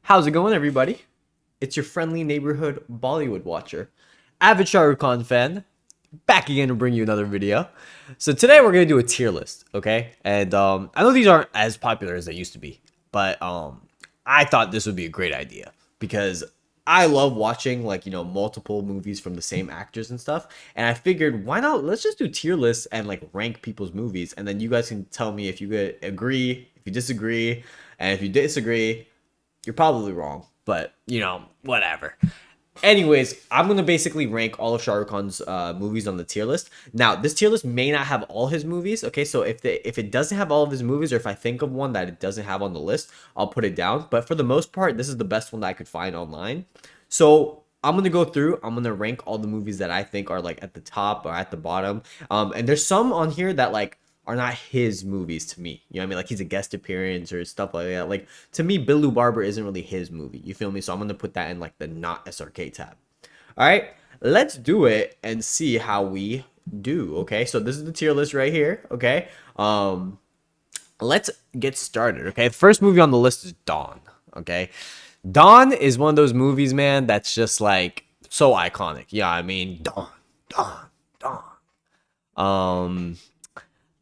How's it going, everybody? It's your friendly neighborhood Bollywood watcher, avid Shahrukh Khan fan, back again to bring you another video. So today we're gonna do a tier list, okay? And I know these aren't as popular as they used to be, but I thought this would be a great idea because I love watching multiple movies from the same actors and stuff. And I figured why not? Let's just do tier lists and like rank people's movies, and then you guys can tell me if you could agree, if you disagree, and if you disagree you're probably wrong, but whatever. Anyways, I'm gonna basically rank all of Shah Rukh Khan's movies on the tier list. Now, this tier list may not have all his movies. Okay, so if it doesn't have all of his movies, or if I think of one that it doesn't have on the list, I'll put it down. But for the most part, this is the best one that I could find online. So I'm gonna go through. I'm gonna rank all the movies that I think are like at the top or at the bottom. And there's some on here that like are not his movies to me. You know what I mean? Like he's a guest appearance or stuff like that. Like to me, Billu Barber isn't really his movie. You feel me? So I'm gonna put that in like the not SRK tab. All right, let's do it and see how we do. Okay, so this is the tier list right here. Okay, let's get started. Okay, the first movie on the list is Dawn. Okay, Dawn is one of those movies, man, that's just like so iconic. Yeah, I mean, Dawn, Dawn, Dawn. Um,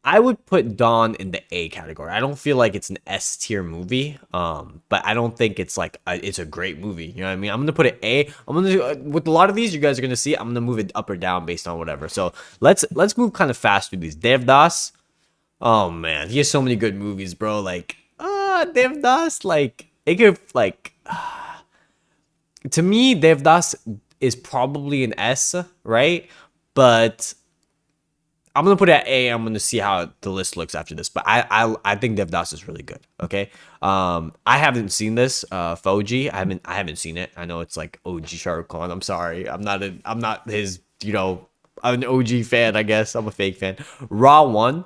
I would put Dawn in the A category. I don't feel like it's an S tier movie, but I don't think it's like it's a great movie. You know what I mean? I'm gonna put it A. I'm gonna with a lot of these, you guys are gonna see. I'm gonna move it up or down based on whatever. So let's move kind of fast through these. Devdas. Oh man, he has so many good movies, bro. Like Devdas. Like it could like to me, Devdas is probably an S, right? But I'm gonna put it at A. I'm gonna see how the list looks after this, but I think Devdas is really good. Okay, I haven't seen this Foji. I haven't seen it. I know it's like OG Shahrukh Khan. I'm sorry. I'm not his an OG fan. I guess I'm a fake fan. Raw One.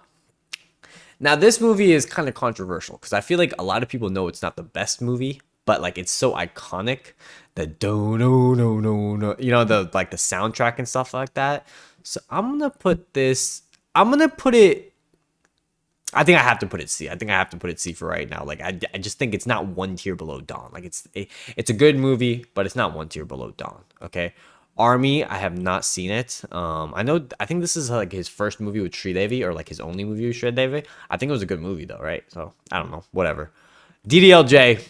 Now this movie is kind of controversial because I feel like a lot of people know it's not the best movie, but like it's so iconic. The do no no no no, the like the soundtrack and stuff like that. So I'm gonna put this. I'm gonna put it. I think I have to put it C. I think I have to put it C for right now. Like I just think it's not one tier below Dawn. Like it's a good movie, but it's not one tier below Dawn. Okay. Army, I have not seen it. I think this is like his first movie with Sridevi, or like his only movie with Sridevi. I think it was a good movie though, right? So I don't know, whatever. DDLJ,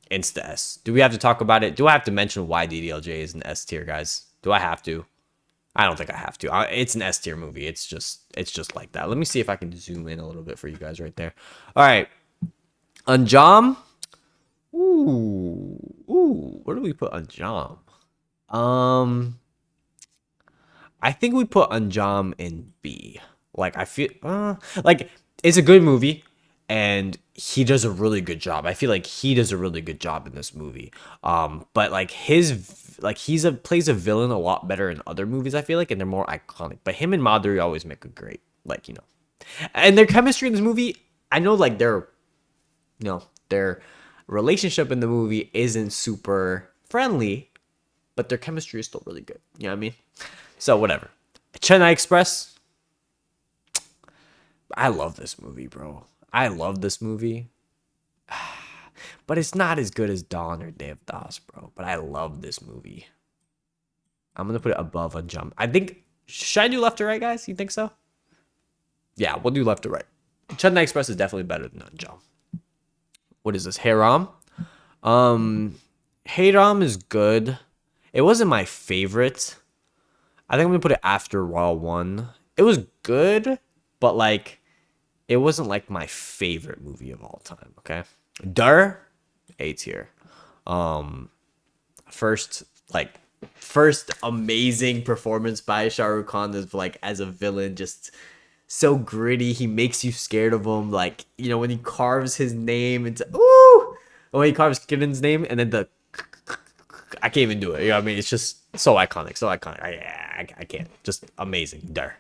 Insta S. Do we have to talk about it? Do I have to mention why DDLJ is an S tier, guys? Do I have to? I don't think I have to. It's an S tier movie. It's just like that. Let me see if I can zoom in a little bit for you guys right there. All right, Anjam. Ooh. Where do we put Anjam? I think we put Anjam in B. Like I feel like it's a good movie and he does a really good job. I feel like he does a really good job in this movie. But like plays a villain a lot better in other movies, I feel like, and they're more iconic. But him and Madhuri always make a great and their chemistry in this movie, I know like their relationship in the movie isn't super friendly, but their chemistry is still really good. You know what I mean? So whatever. Chennai Express. I love this movie, bro. I love this movie. But it's not as good as Dawn or Devdas, bro. But I love this movie. I'm going to put it above Anjam. I think, should I do left to right, guys? You think so? Yeah, we'll do left to right. Chennai Express is definitely better than Anjam. What is this? Hayram? Hayram is good. It wasn't my favorite. I think I'm going to put it after Raw 1. It was good, but like, it wasn't like my favorite movie of all time, okay? Dur, A tier. First amazing performance by Shah Rukh Khan is like as a villain, just so gritty. He makes you scared of him. Like, when he carves his name into when he carves Kiran's name and then I can't even do it. You know what I mean? It's just so iconic, so iconic. I can't. Just amazing. Dur.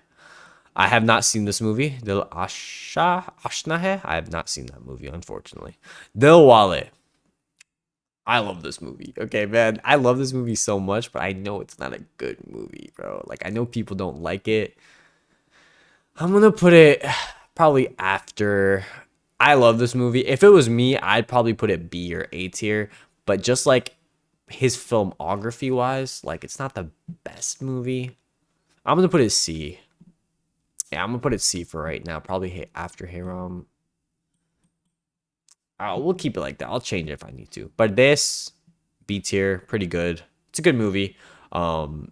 I have not seen this movie. Dil Ashna Hai. I have not seen that movie, unfortunately. Dil Wale. I love this movie. Okay, man. I love this movie so much, but I know it's not a good movie, bro. Like, I know people don't like it. I'm going to put it probably after. I love this movie. If it was me, I'd probably put it B or A tier. but just like his filmography wise, like it's not the best movie. I'm gonna put it C. Yeah, I'm gonna put it C for right now. Probably after Hiram. We'll keep it like that. I'll change it if I need to. But this B tier, pretty good. It's a good movie. Um,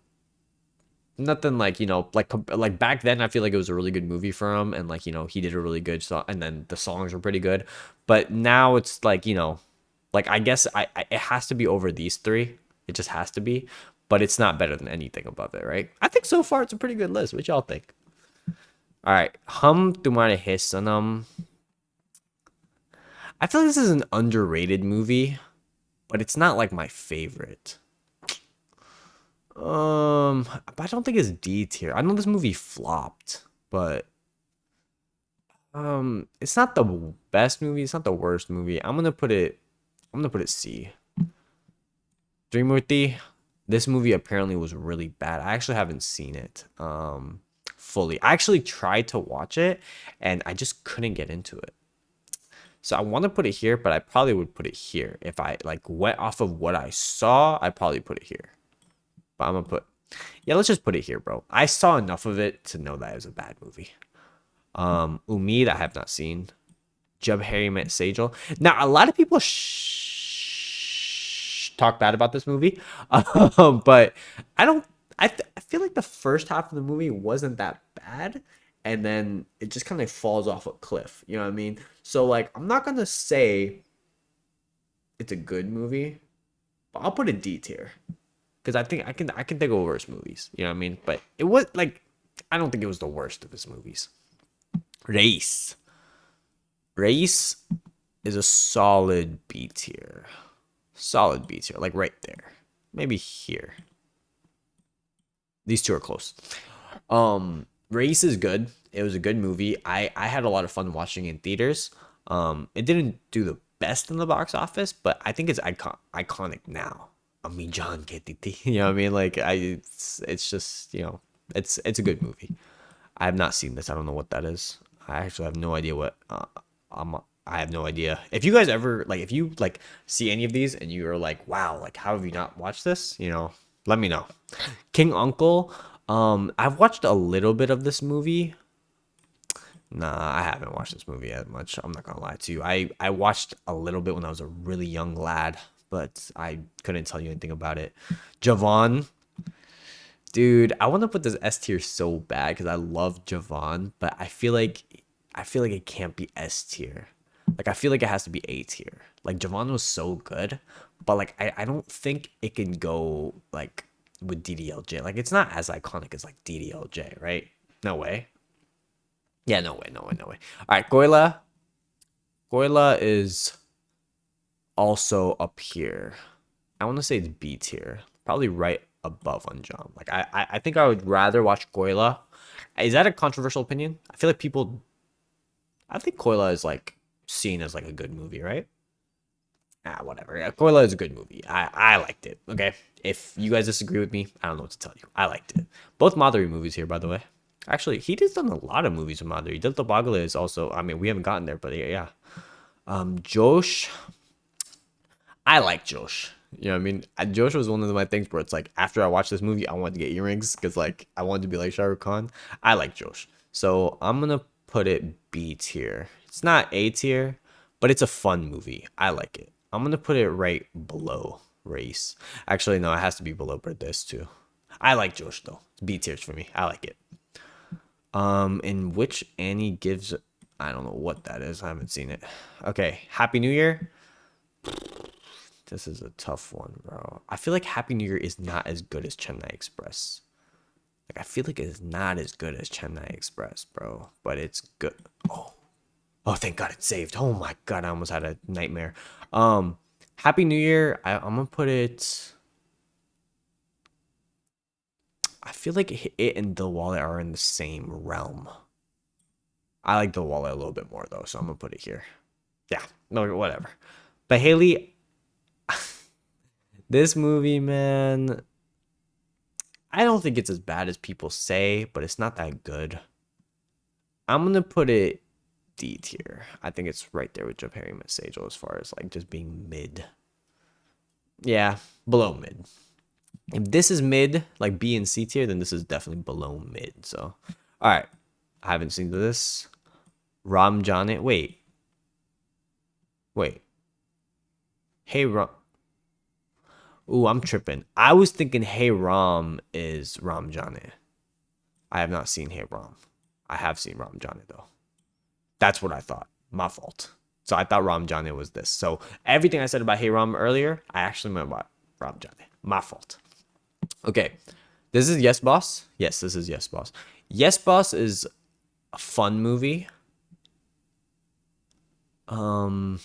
Nothing like like back then. I feel like it was a really good movie for him, and like he did a really good song, and then the songs were pretty good. But now it's like like I guess it has to be over these three. It just has to be, but it's not better than anything above it, right? I think so far it's a pretty good list. What y'all think? All right, Hum Tumhare Hai Sanam. I feel like this is an underrated movie, but it's not like my favorite. But I don't think it's D tier. I know this movie flopped, but it's not the best movie. It's not the worst movie. I'm gonna put it C. Dreamurti. This movie apparently was really bad. I actually haven't seen it fully. I actually tried to watch it, and I just couldn't get into it. So I want to put it here, but I probably would put it here. If I like went off of what I saw, I probably put it here. But I'm gonna put, yeah, let's just put it here, bro. I saw enough of it to know that it was a bad movie. Umid, I have not seen. Jab Harry Met Sejal. Now a lot of people talk bad about this movie, but I don't. I feel like the first half of the movie wasn't that bad, and then it just kind of falls off a cliff. You know what I mean? So like, I'm not gonna say it's a good movie, but I'll put a D tier because I think I can think of worse movies. You know what I mean? But it was like, I don't think it was the worst of his movies. Race is a solid B tier. Solid B tier, like right there. Maybe here. These two are close. Race is good. It was a good movie. I had a lot of fun watching it in theaters. It didn't do the best in the box office, but I think it's iconic now. Ami John KTT. You know what I mean? Like it's just, it's a good movie. I have not seen this. I don't know what that is. I actually have no idea what I have no idea. If you guys ever if you see any of these and you are like, wow, like how have you not watched this? Let me know. King Uncle. I've watched a little bit of this movie. Nah, I haven't watched this movie as much. I'm not gonna lie to you. I watched a little bit when I was a really young lad, but I couldn't tell you anything about it. Javon. Dude, I want to put this S tier so bad because I love Javon, but I feel like it can't be S tier. Like I feel like it has to be A tier. Like Javon was so good, but like I don't think it can go like with DDLJ. Like it's not as iconic as like DDLJ, right? No way. Yeah, no way. All right, Goyla. Goyla is also up here. I want to say it's B tier, probably right above Unjam. Like I think I would rather watch Goyla. Is that a controversial opinion? I feel like I think Goyla is like seen as like a good movie, right? Whatever. Yeah, Goyla is a good movie. I liked it. Okay, if you guys disagree with me, I don't know what to tell you. I liked it. Both Madhuri movies here, by the way. Actually, he did done a lot of movies with Madhuri. Dilta Bagale is also. I mean, we haven't gotten there, but yeah. Josh. I like Josh. You know what I mean? Josh was one of my things where it's like after I watched this movie, I wanted to get earrings because like I wanted to be like Shahrukh Khan. I like Josh, so I'm gonna put it B tier. It's not A tier, but it's a fun movie. I like it. I'm gonna put it right below Race. Actually, no, it has to be below this too. I like Josh though. B tiers for me. I like it. In which Annie gives, I don't know what that is. I haven't seen it. Okay, Happy New Year. This is a tough one, bro. I feel like Happy New Year is not as good as Chennai Express. Like I feel like it's not as good as Chennai Express, bro. But it's good. Oh, thank God it's saved. Oh my God, I almost had a nightmare. Happy New Year. I'm gonna put it. I feel like it and The Wallet are in the same realm. I like The Wallet a little bit more though, so I'm gonna put it here. Yeah, no, whatever. But Haley, this movie, man, I don't think it's as bad as people say, but it's not that good. I'm gonna put it D tier. I think it's right there with Jab Harry Met Sejal as far as like just being mid. Yeah, below mid. If this is mid, like B and C tier, then this is definitely below mid. So, all right, I haven't seen this. Ram Jaane. Wait. Hey Ram. Ooh, I'm tripping. I was thinking Hey Ram is Ram Jaane. I have not seen Hey Ram. I have seen Ram Jaane though. That's what I thought. My fault. So I thought Ram Jaane was this. So everything I said about Hey Ram earlier, I actually meant about Ram Jaane. My fault. Okay. This is Yes Boss. Yes, this is Yes Boss. Yes Boss is a fun movie. Um,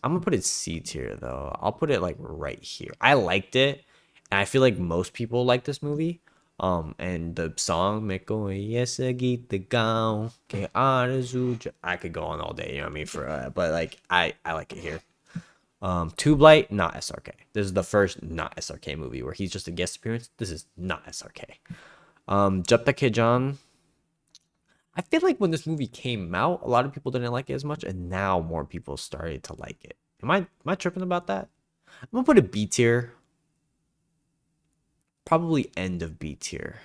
I'm gonna put it C tier though. I'll put it like right here. I liked it, and I feel like most people like this movie. And the song "Me ko yes git gaon ke arzu." I could go on all day. You know what I mean? But like I like it here. Tube Light, not SRK. This is the first not SRK movie where he's just a guest appearance. This is not SRK. Jab Tak Hai Jaan. I feel like when this movie came out, a lot of people didn't like it as much, and now more people started to like it. Am I tripping about that? I'm gonna put a B tier. Probably end of B tier.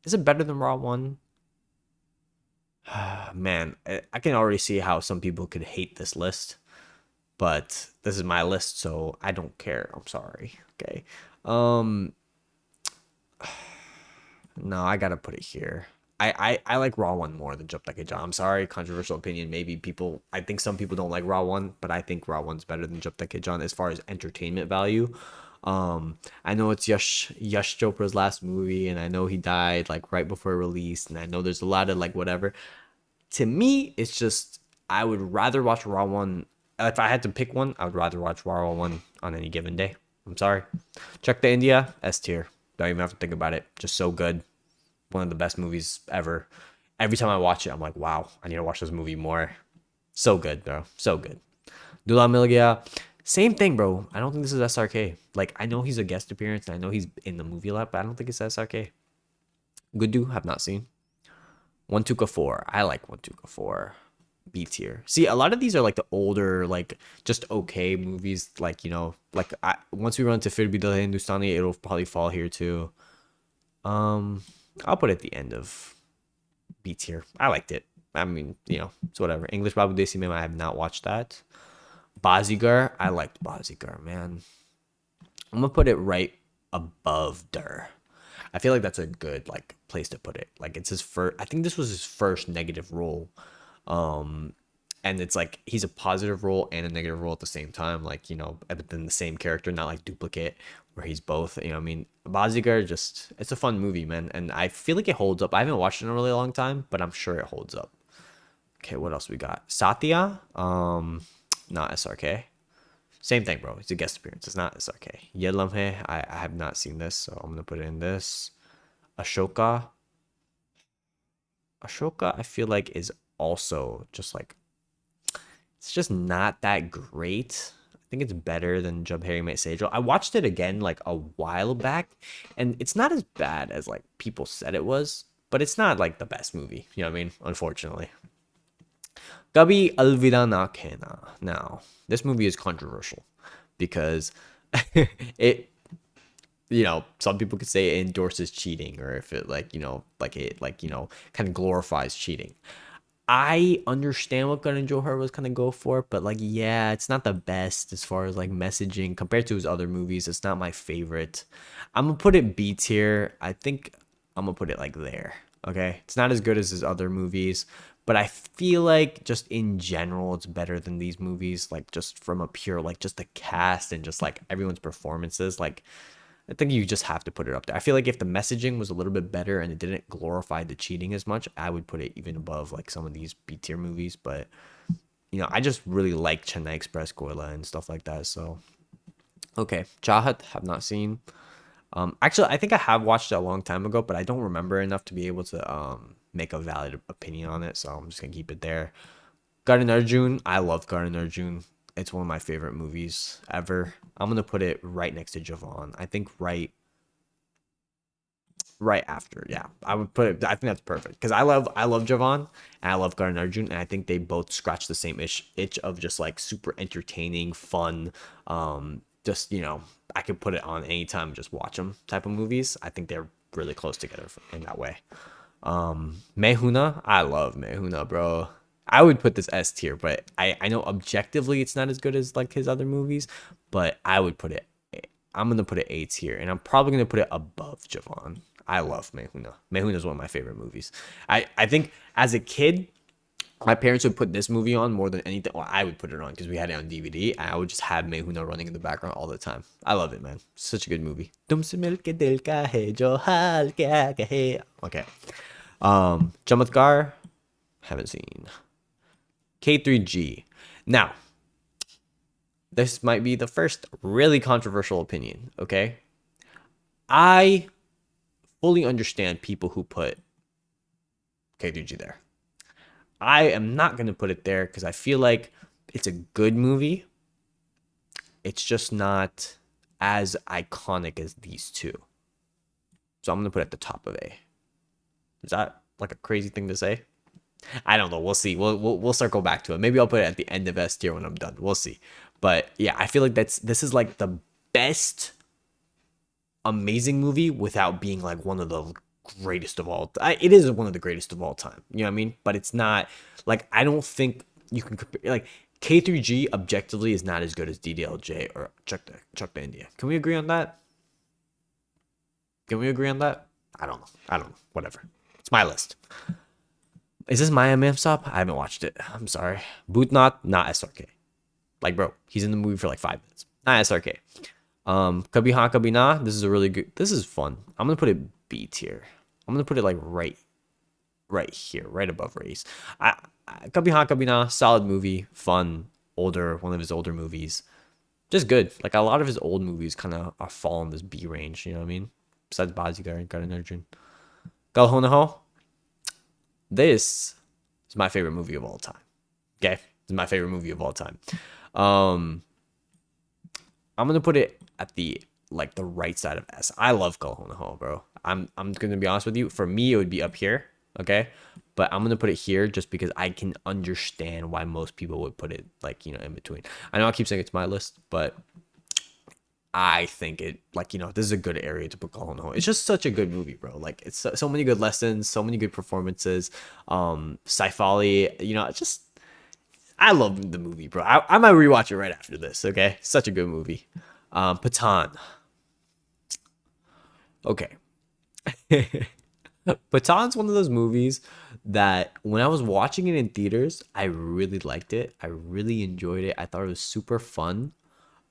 Is it better than Raw 1? Man, I can already see how some people could hate this list, but this is my list, so I don't care. I'm sorry. Okay. Um, no, I gotta put it here. I like Raw 1 more than Jump Like a Jump. I'm sorry, controversial opinion. Maybe people, I think some people don't like Raw 1, but I think Raw 1's better than Jump Like a Jump as far as entertainment value. I know it's Yash Chopra's last movie, and I know he died like right before release, and I know there's a lot of like whatever. To me, it's just I would rather watch Raw 1. If I had to pick one, I would rather watch Raw 1 on any given day. I'm sorry. Check the India, S tier. Don't even have to think about it. Just so good. One of the best movies ever. Every time I watch it, I'm like, wow, I need to watch this movie more. So good, bro. So good. Dula Milgia, same thing, bro. I don't think this is SRK. Like, I know he's a guest appearance, and I know he's in the movie a lot, but I don't think it's SRK. Good do, have not seen. One Tuka 4. I like One Tuka 4. B tier. See, a lot of these are like the older, like just okay movies. Like, like once we run to Fir Bhi Dil Hai Hindustani, it'll probably fall here too. I'll put it at the end of B tier. I liked it. I mean, it's whatever. English Babu Desi Mem, I have not watched that. Bazigar, I liked Bazigar, man. I'm gonna put it right above Der. I feel like that's a good like place to put it. Like it's his first. I think this was his first negative role. Um, and it's like he's a positive role and a negative role at the same time. Like but then the same character, not like duplicate, where he's both. I mean, Bazigar just it's a fun movie, man, and I feel like it holds up. I haven't watched it in a really long time, but I'm sure it holds up. Okay, what else we got? Satya, not SRK. Same thing, bro. It's a guest appearance. It's not SRK. Ye Lamhe, I have not seen this, so I'm gonna put it in this. Ashoka. Ashoka, I feel like is also just like it's just not that great. I think it's better than Jab Harry Met Sejal. I watched it again like a while back, and it's not as bad as like people said it was, but it's not like the best movie. You know what I mean? Unfortunately. Kabhi Alvida Na Kehna. Now, this movie is controversial because it some people could say it endorses cheating, or if it kind of glorifies cheating. I understand what Karan Johar was kind of go for, but like, yeah, it's not the best as far as like messaging compared to his other movies. It's not my favorite. I'm gonna put it B tier. I think I'm gonna put it like there. Okay, it's not as good as his other movies, but I feel like just in general, it's better than these movies. Like just from a pure like just the cast and just like everyone's performances, like. I think you just have to put it up there. I feel like if the messaging was a little bit better and it didn't glorify the cheating as much, I would put it even above like some of these B tier movies. But I just really like Chennai Express, Koila, and stuff like that. So okay, Chahat have not seen. Actually, I think I have watched it a long time ago, but I don't remember enough to be able to make a valid opinion on it. So I'm just gonna keep it there. Karan Arjun, I love Karan Arjun. It's one of my favorite movies ever. I'm gonna put it right next to Javon. I think right after. Yeah, I would put it. I think that's perfect because I love Javon and I love Karan Arjun, and I think they both scratch the same itch of just like super entertaining, fun, just, you know, I could put it on anytime and just watch them type of movies. I think they're really close together in that way. Mehuna, I love Mehuna, bro. I would put this S tier, but I know objectively it's not as good as like his other movies, but I would put it, I'm gonna put it A tier, and I'm probably gonna put it above Javon. I love Mehuna. Mehuna is one of my favorite movies. I think as a kid, my parents would put this movie on more than anything. Well, I would put it on because we had it on DVD, and I would just have Mehuna running in the background all the time. I love it, man. Such a good movie. Tumse milke dil ka hai jo hal kya kahe. Okay. Chamatkar, haven't seen. K3G. Now, this might be the first really controversial opinion, okay? I fully understand people who put K3G there. I am not going to put it there because I feel like it's a good movie. It's just not as iconic as these two. So I'm going to put it at the top of A. Is that like a crazy thing to say? I don't know. We'll see. We'll circle back to it. Maybe I'll put it at the end of S tier when I'm done. We'll see. But yeah, I feel like this is like the best amazing movie without being like one of the greatest of all. It is one of the greatest of all time. You know what I mean? But it's not like, I don't think you can compare, like K3G objectively is not as good as DDLJ or Chuck the India. Can we agree on that? Can we agree on that? I don't know. Whatever. It's my list. Is this Maya Mamsop? I haven't watched it. I'm sorry. Bhootnath, not SRK. Like, bro, he's in the movie for like 5 minutes. Not SRK. Kabhi Haan Kabhi Na. This is a really good. This is fun. I'm gonna put it B tier. I'm gonna put it like right here, right above Race. Kabhi Haan Kabhi Na, solid movie, fun, older, one of his older movies. Just good. Like a lot of his old movies kind of are fall in this B range. You know what I mean? Besides Bazigar and Karan Arjun. Gal Ho Na Ho. This is my favorite movie of all time. Okay, it's my favorite movie of all time. I'm gonna put it at the right side of S. I love Gal Ho Na Ho, bro. I'm gonna be honest with you. For me, it would be up here. Okay, but I'm gonna put it here just because I can understand why most people would put it like, you know, in between. I know I keep saying it's my list, but I think it, like, you know, this is a good area to put Gal Ho Na Ho. It's just such a good movie, bro. Like, it's so many good lessons, so many good performances. Saif Ali, you know, just I love the movie, bro. I might rewatch it right after this. Okay, such a good movie. Pathan. Okay. Pathan's one of those movies that when I was watching it in theaters, I really liked it. I really enjoyed it. I thought it was super fun.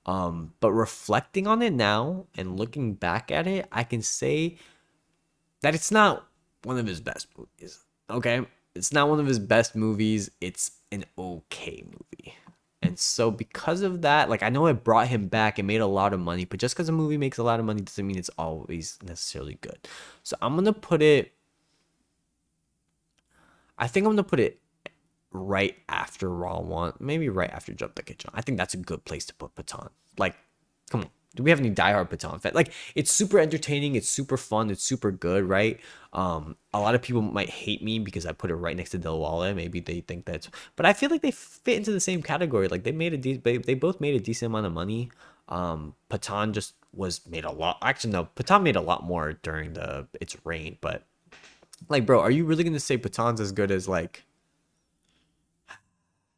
But reflecting on it now and looking back at it, I can say that it's not one of his best movies. Okay? It's not one of his best movies. It's an okay movie. And so because of that, like, I know it brought him back and made a lot of money, but just because a movie makes a lot of money doesn't mean it's always necessarily good. So I'm going to put it, I think I'm going to put it right after Raw One, maybe right after Jump the Kitchen. I think that's a good place to put Pathan. Like, come on. Do we have any diehard Pathan fans? Like, it's super entertaining, it's super fun, it's super good, right? A lot of people might hate me because I put it right next to Dilwale. Maybe they think that's, but I feel like they fit into the same category. Like, they both made a decent amount of money. Pathan just made a lot. Actually, no, Pathan made a lot more during its reign. But like, bro, are you really gonna say Pathan's as good as, like?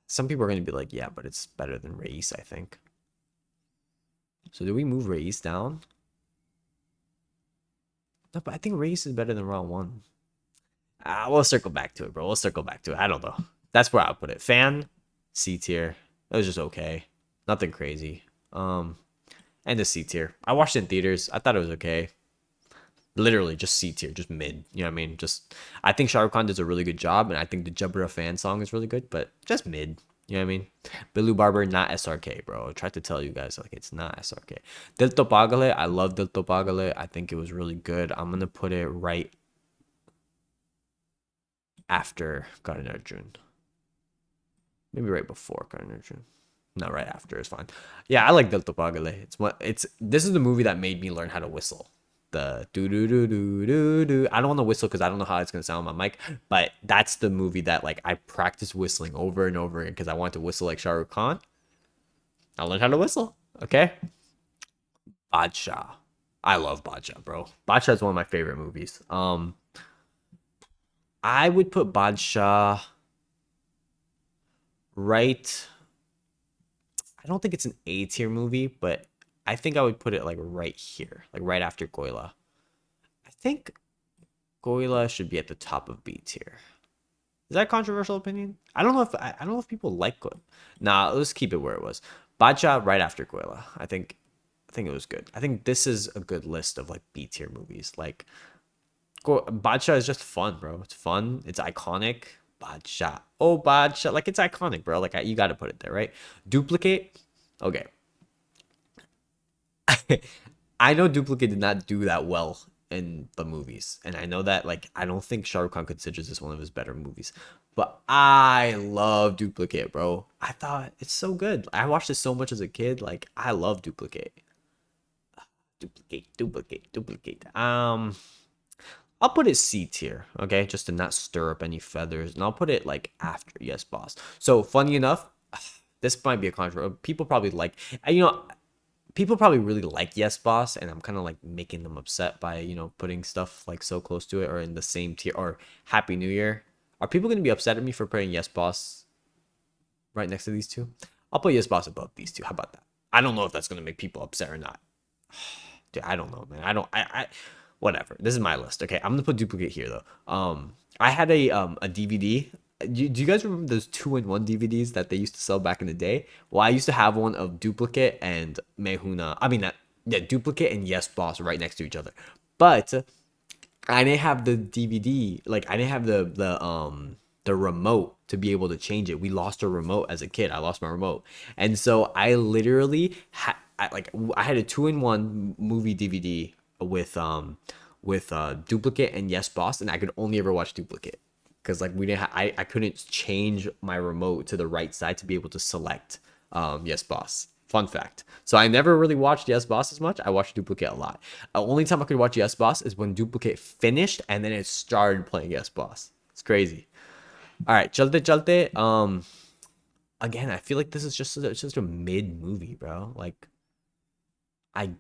Some people are gonna be like, yeah, but it's better than Reis, I think. So do we move Reis down? No, but I think Reis is better than Raw One. We'll circle back to it, bro. We'll circle back to it. I don't know. That's where I'll put it. Fan, C tier. It was just okay. Nothing crazy. And a C tier. I watched it in theaters. I thought it was okay. Literally just C tier, just mid. You know what I mean? Just, I think Shahrukh Khan does a really good job, and I think the Jabra fan song is really good, but just mid. You know what I mean? Bilu Barber, not SRK, bro. I tried to tell you guys, like, it's not SRK. Dil To Pagale, I love Dil To Pagale. I think it was really good. I'm gonna put it right after Karan Arjun. Maybe right before Karan Arjun. Not right after, it's fine. Yeah, I like Dil To Pagale. This is the movie that made me learn how to whistle. The do do do do do do. I don't want to whistle because I don't know how it's gonna sound on my mic, but that's the movie that, like, I practiced whistling over and over again because I wanted to whistle like Shahrukh Khan. I learned how to whistle. Okay, Badshah. I love Badshah, bro. Badshah is one of my favorite movies. I would put Badshah right. I don't think it's an A tier movie, but I think I would put it like right here, like right after Goila. I think Goila should be at the top of B tier. Is that a controversial opinion? I don't know if people like Goila. Nah, let's keep it where it was. Badshah right after Goila. I think it was good. I think this is a good list of like B tier movies. Like Badshah is just fun, bro. It's fun. It's iconic. Badshah. Oh, Badshah. Like, it's iconic, bro. Like, you got to put it there, right? Duplicate. Okay. I know Duplicate did not do that well in the movies. And I know that, like, I don't think Shahrukh Khan considers this one of his better movies. But I love Duplicate, bro. I thought it's so good. I watched it so much as a kid. Like, I love Duplicate. Duplicate. I'll put it C tier, okay, just to not stir up any feathers, and I'll put it like after Yes Boss. So funny enough, this might be a controversial. People probably like, people probably really like Yes Boss, and I'm kind of like making them upset by putting stuff like so close to it or in the same tier or Happy New Year. Are people gonna be upset at me for putting Yes Boss right next to these two? I'll put Yes Boss above these two. How about that? I don't know if that's gonna make people upset or not. Dude, I don't know, man. I whatever. This is my list. Okay, I'm gonna put Duplicate here though. I had a DVD. Do you guys remember those 2-in-1 DVDs that they used to sell back in the day? Well, I used to have one of Duplicate and Mehuna. I mean, yeah, Duplicate and Yes Boss right next to each other. But I didn't have the DVD. Like, I didn't have the remote to be able to change it. We lost our remote as a kid. I lost my remote, and so I literally had I had a 2-in-1 movie DVD with Duplicate and Yes Boss, and I could only ever watch Duplicate because like we didn't I couldn't change my remote to the right side to be able to select Yes Boss. Fun fact. So I never really watched Yes Boss as much. I watched Duplicate a lot. The only time I could watch Yes Boss is when Duplicate finished and then it started playing Yes Boss. It's crazy. All right, Chalte Chalte. Again, I feel like this is just a mid movie, bro. Like, I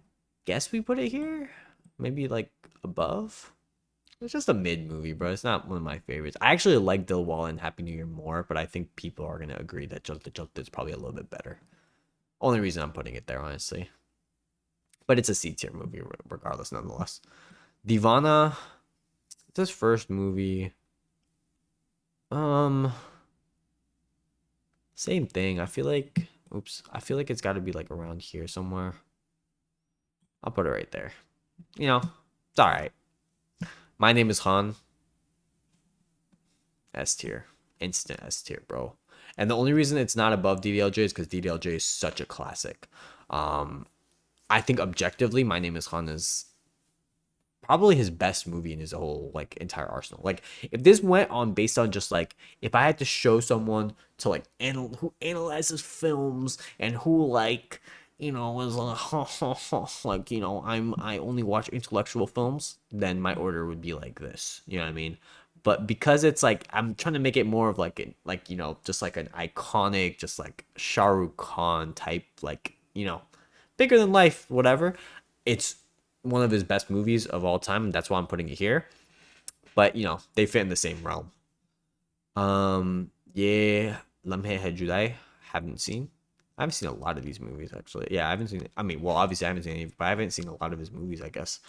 guess we put it here, maybe like above. It's just a mid movie, bro. It's not one of my favorites. I actually like Dilwale and Happy New Year more, but I think people are gonna agree that Chalte Chalte is probably a little bit better. Only reason I'm putting it there, honestly. But it's a C tier movie, regardless, nonetheless. Divana, it's his first movie. Um, Same thing. I feel like, oops, I feel like it's got to be like around here somewhere. I'll put it right there. It's all right. My Name is Han. S tier, instant S tier, bro. And the only reason it's not above DDLJ is because DDLJ is such a classic. I think objectively, My Name is Han is probably his best movie in his whole like entire arsenal. Like if this went on based on just like if I had to show someone to like who analyzes films and who like is like I only watch intellectual films, then my order would be like this. You know what I mean? But because it's like I'm trying to make it more of like just like an iconic, just like Shahrukh Khan type, like bigger than life, whatever. It's one of his best movies of all time. And that's why I'm putting it here. But they fit in the same realm. Yeah, Lamhe Hai Judai, haven't seen. I haven't seen a lot of these movies actually. Yeah, I haven't seen it. I mean, well, obviously I haven't seen any, but I haven't seen a lot of his movies, I guess.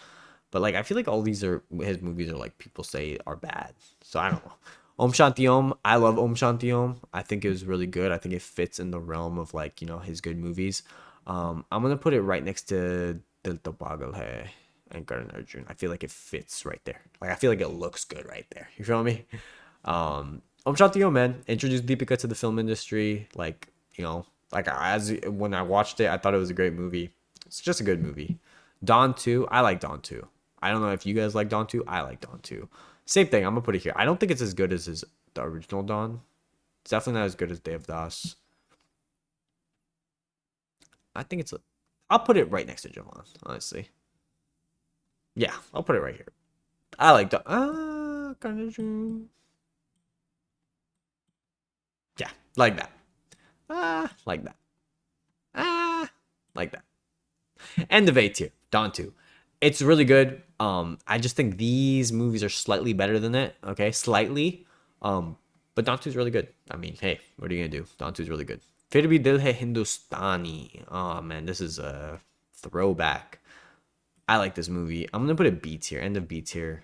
But like, I feel like all these are his movies are like people say are bad. So I don't know. Om Shanti Om. I love Om Shanti Om. I think it was really good. I think it fits in the realm of like his good movies. I'm gonna put it right next to Dil To Pagal Hai and Karan Arjun. I feel like it fits right there. Like I feel like it looks good right there. You feel me? Om Shanti Om, man, introduced Deepika to the film industry. Like like as when I watched it, I thought it was a great movie. It's just a good movie. Dawn 2, I like Dawn 2. I don't know if you guys like Dawn 2. I like Dawn 2. Same thing. I'm gonna put it here. I don't think it's as good as the original Dawn. It's definitely not as good as Devdas. I think it's. I'll put it right next to Jawan, honestly. Yeah, I'll put it right here. I like Dawn. Yeah, like that. Like that. Like that. End of A tier. Dawn 2. It's really good. I just think these movies are slightly better than it. Okay, slightly. But Dawn 2 is really good. I mean, hey, what are you gonna do? Dawn 2 is really good. Fir bhi dil hai Hindustani. Oh man, this is a throwback. I like this movie. I'm gonna put a B tier. End of B tier.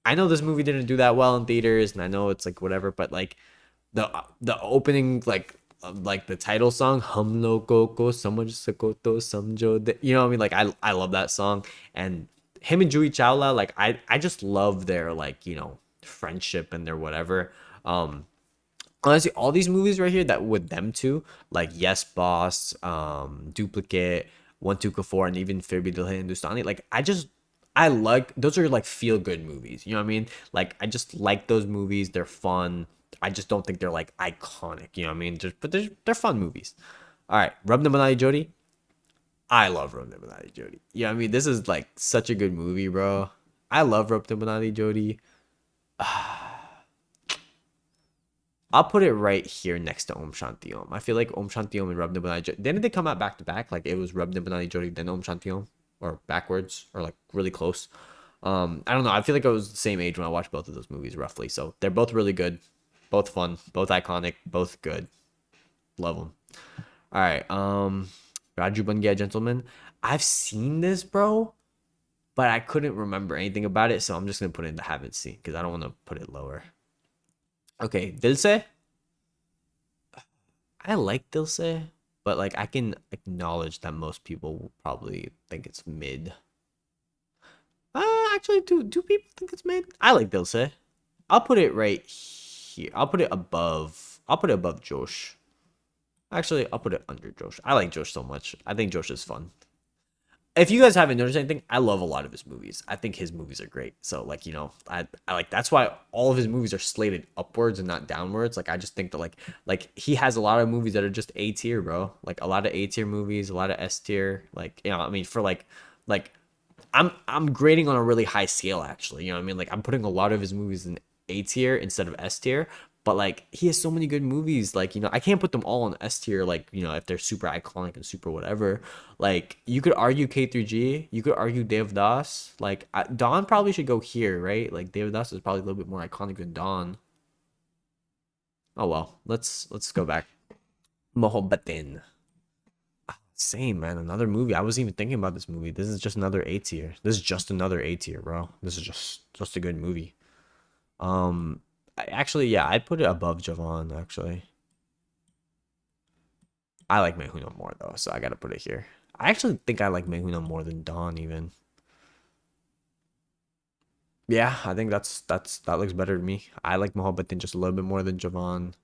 I know this movie didn't do that well in theaters, and I know it's like whatever, but like the opening like the title song hum logo ko samajh sako to samjho de, you know what I mean, like I love that song. And him and Juhi Chawla, like I just love their like, you know, friendship and their whatever. Honestly, all these movies right here that with them two, like Yes Boss, Duplicate, One Two Ka Four, and even Fir Bhi Dil Hai Hindustani, like I like those are like feel good movies. You know what I mean? Like I just like those movies. They're fun. I just don't think they're like iconic. You know what I mean? Just, but they're fun movies. All right, Rub Ne Banai Jodi. I love Rub Ne Banai Jodi. Yeah, I mean this is like such a good movie, bro. I love Rub Ne Banai Jodi. I'll put it right here next to Om Shanti Om. I feel like Om Shanti Om and Rub Ne Banai Jodi. Didn't they come out back to back? Like it was Rub Ne Banai Jodi then Om Shanti Om, or backwards, or like really close. I don't know. I feel like I was the same age when I watched both of those movies roughly. So they're both really good, both fun, both iconic, both good. Love them. All right. Raju Ban Gaya Gentleman. I've seen this, bro, but I couldn't remember anything about it, so I'm just gonna put it in the haven't seen because I don't want to put it lower. Okay, Dilse. I like Dilse, but like I can acknowledge that most people will probably think it's mid. Actually, do people think it's mid? I like Dilse. I'll put it right here. I'll put it above. I'll put it above Josh. Actually, I'll put it under Josh. I like Josh so much. I think Josh is fun. If you guys haven't noticed anything, I love a lot of his movies. I think his movies are great. So like, you know, I like, that's why all of his movies are slated upwards and not downwards. Like I just think that like he has a lot of movies that are just A tier, bro. Like a lot of A tier movies, a lot of S tier. Like, you know, I mean for like I'm grading on a really high scale actually. You know what I mean? Like I'm putting a lot of his movies in A tier instead of S tier. But like he has so many good movies, like, you know, I can't put them all in S tier, like, you know, if they're super iconic and super whatever. Like you could argue K3G, you could argue Devdas. Like Dawn probably should go here, right? Like Devdas is probably a little bit more iconic than Dawn. Oh well, let's go back. Mohabbatin. Same, man. Another movie. I wasn't even thinking about this movie. This is just another A tier. This is just another A tier, bro. This is just a good movie. Actually, yeah, I'd put it above Javon, actually. I like Mehuna more, though, so I gotta put it here. I actually think I like Mehuna more than Dawn, even. Yeah, I think that looks better to me. I like Mohabbatin just a little bit more than Javon.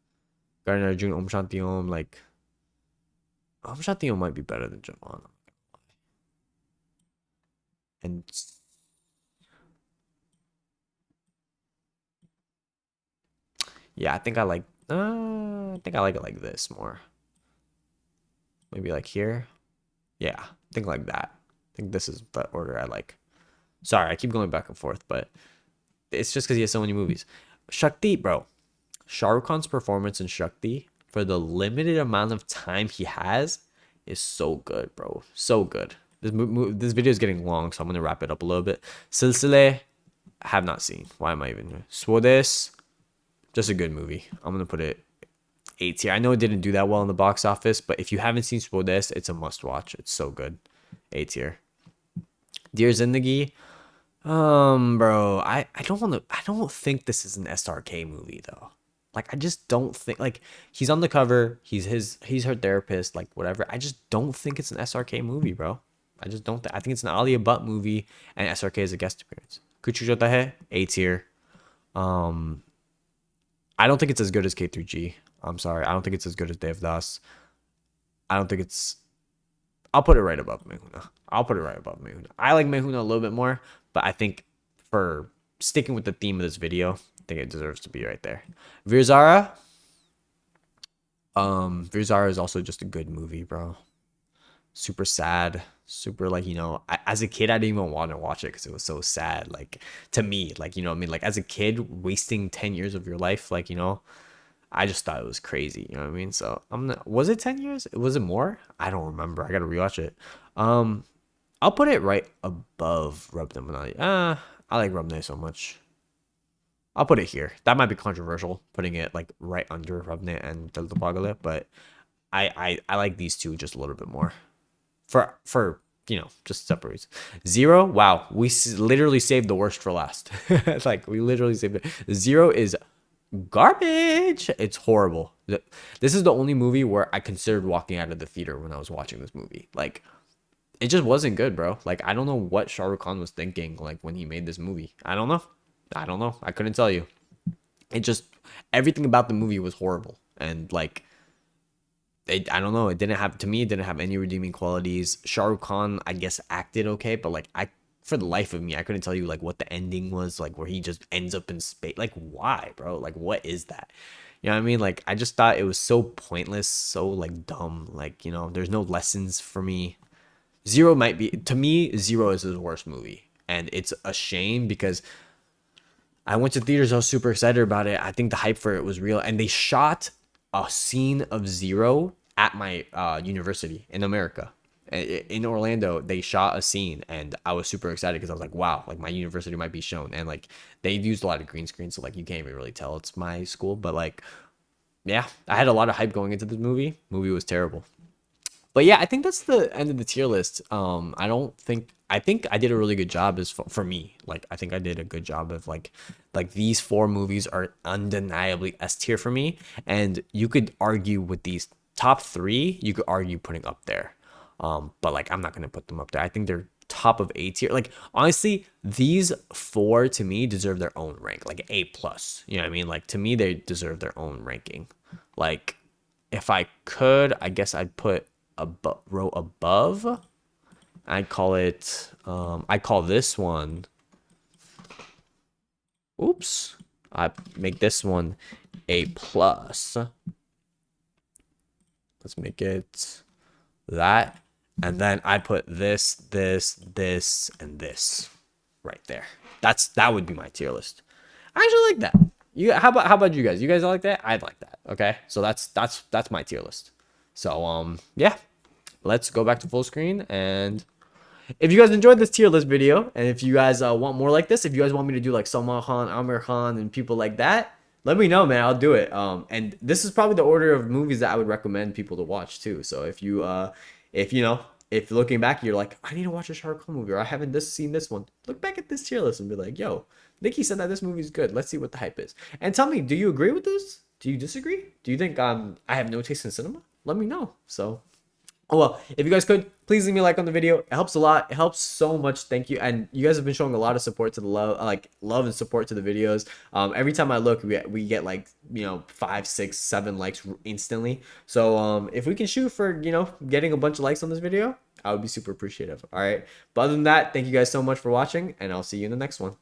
Garden Arjun, Om Shanti Om, like... Om Shanti Om might be better than Javon. And... yeah, I think I like it like this more. Maybe like here. Yeah, I think like that. I think this is the order I like. Sorry, I keep going back and forth, but it's just because he has so many movies. Shakti, bro. Shahrukh Khan's performance in Shakti for the limited amount of time he has is so good, bro. So good. This video is getting long, so I'm gonna wrap it up a little bit. Silsile, have not seen. Why am I even here? Swades, just a good movie. I'm gonna put it A tier. I know it didn't do that well in the box office, but if you haven't seen Swades, it's a must watch. It's so good. A tier. Dear Zindagi, bro, I don't think this is an SRK movie though. Like I just don't think, like, he's on the cover, he's her therapist, like whatever. I just don't think it's an SRK movie, bro. I just don't I think it's an Alia Butt movie and SRK is a guest appearance. Kuch Jota Hai, A tier. I don't think it's as good as K3G. I'm sorry. I don't think it's as good as Devdas. I don't think it's... I'll put it right above Mehuna. I'll put it right above Mehuna. I like Mehuna a little bit more, but I think for sticking with the theme of this video, I think it deserves to be right there. Virzara. Virzara is also just a good movie, bro. Super sad. Super, like, you know, as a kid, I didn't even want to watch it because it was so sad. Like, to me, like, you know what I mean? Like, as a kid, wasting 10 years of your life, like, you know, I just thought it was crazy. You know what I mean? So I'm not. Was it 10 years? Was it more? I don't remember. I gotta rewatch it. Um, I'll put it right above Rub Them Banana. I like Rub Day so much. I'll put it here. That might be controversial, putting it like right under Rubnet and Delta, but I like these two just a little bit more. For just separates. Zero, wow, we literally saved the worst for last. Like we literally saved it. Zero is garbage. It's horrible. This is the only movie where I considered walking out of the theater when I was watching this movie. Like it just wasn't good, bro. Like I don't know what Shahrukh Khan was thinking like when he made this movie. I don't know. I don't know. I couldn't tell you. It just everything about the movie was horrible and like I don't know. It didn't have to me. It didn't have any redeeming qualities. Shah Rukh Khan, I guess, acted okay, but like for the life of me, I couldn't tell you like what the ending was, like where he just ends up in space. Like why, bro? Like what is that? You know what I mean? Like I just thought it was so pointless, so like dumb. Like there's no lessons for me. Zero might be to me. Zero is his worst movie, and it's a shame because I went to theaters. I was super excited about it. I think the hype for it was real, and they shot a scene of Zero at my university in America. In Orlando, they shot a scene, and I was super excited because I was like, "Wow, like my university might be shown." And like they've used a lot of green screen, so like you can't even really tell it's my school. But like, yeah, I had a lot of hype going into this movie. Movie was terrible. But yeah, I think that's the end of the tier list. I don't think I think I did a really good job as for me. Like I think I did a good job of like these four movies are undeniably S tier for me, and you could argue with these top three. You could argue putting up there, but like I'm not gonna put them up there. I think they're top of A tier. Like honestly, these four to me deserve their own rank, like A plus. You know what I mean? Like to me, they deserve their own ranking. Like if I could, I guess I'd put a row above. I call it I call this one, oops, I make this one A plus. Let's make it that, and then I put this, and this right there. That would be my tier list. I actually like that. How about you guys? You guys like that? I'd like that. Okay, so that's my tier list. So yeah, let's go back to full screen. And if you guys enjoyed this tier list video, and if you guys want more like this, if you guys want me to do like Salman Khan, Amir Khan, and people like that, let me know, man. I'll do it. And this is probably the order of movies that I would recommend people to watch too. So if you if looking back you're like, I need to watch a Shahrukh Khan movie, or I haven't seen this one, look back at this tier list and be like, yo, Nikki said that this movie is good. Let's see what the hype is. And tell me, do you agree with this? Do you disagree? Do you think I have no taste in cinema? Let me know. So oh well, if you guys could, please leave me a like on the video. It helps a lot. It helps so much. Thank you. And you guys have been showing a lot of support to the love and support to the videos. Every time I look, we get like 5, 6, 7 likes instantly. So if we can shoot for getting a bunch of likes on this video, I would be super appreciative. All right. But other than that, thank you guys so much for watching, and I'll see you in the next one.